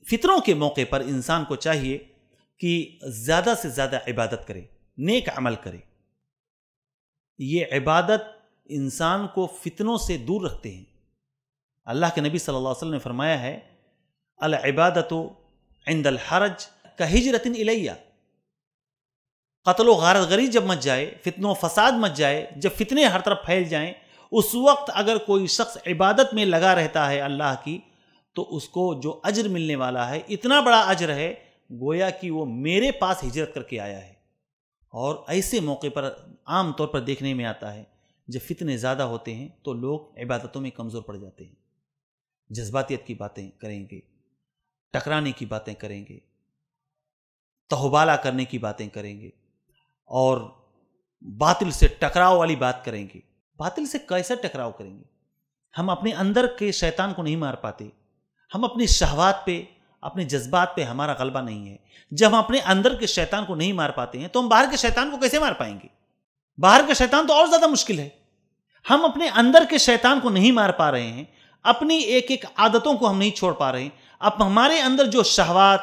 فتنوں کے موقع پر انسان کو چاہیے کہ زیادہ سے زیادہ عبادت کرے، نیک عمل کرے۔ یہ عبادت انسان کو فتنوں سے دور رکھتے ہیں۔ اللہ کے نبی صلی اللہ علیہ وسلم نے فرمایا ہے العبادت عند الحرج کہجرۃ الیہ، قتل و غارت غری جب مچ جائے، فتنوں و فساد مچ جائے، جب فتنے ہر طرف پھیل جائیں، اس وقت اگر کوئی شخص عبادت میں لگا رہتا ہے اللہ کی، تو اس کو جو اجر ملنے والا ہے اتنا بڑا اجر ہے گویا کہ وہ میرے پاس ہجرت کر کے آیا ہے۔ اور ایسے موقع پر عام طور پر دیکھنے میں آتا ہے جب فتنے زیادہ ہوتے ہیں تو لوگ عبادتوں میں کمزور پڑ جاتے ہیں، جذباتیت کی باتیں کریں گے، ٹکرانے کی باتیں کریں گے، تہوبالا کرنے کی باتیں کریں گے، اور باطل سے ٹکراؤ والی بات کریں گے۔ باطل سے کیسا ٹکراؤ کریں گے؟ ہم اپنے اندر کے شیطان کو نہیں مار پاتے، ہم اپنی شہوات پہ، اپنے جذبات پہ ہمارا غلبہ نہیں ہے۔ جب ہم اپنے اندر کے شیطان کو نہیں مار پاتے ہیں تو ہم باہر کے شیطان کو کیسے مار پائیں گے؟ باہر کا شیطان تو اور زیادہ مشکل ہے۔ ہم اپنے اندر کے شیطان کو نہیں مار پا رہے ہیں، اپنی ایک ایک عادتوں کو ہم نہیں چھوڑ پا رہے ہیں، اب ہمارے اندر جو شہوات،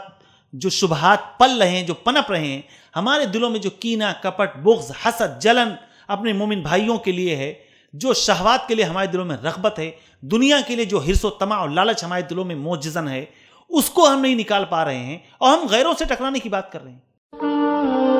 جو شبہات پل رہے ہیں، جو پنپ رہے ہیں، ہمارے دلوں میں جو کینہ، کپٹ، بغض، حسد، جلن اپنے مومن بھائیوں کے لیے ہے، جو شہوات کے لیے ہمارے دلوں میں رغبت ہے، دنیا کے لیے جو حرص و طمع اور لالچ ہمارے دلوں میں موجزن ہے، اس کو ہم نہیں نکال پا رہے ہیں اور ہم غیروں سے ٹکرانے کی بات کر رہے ہیں۔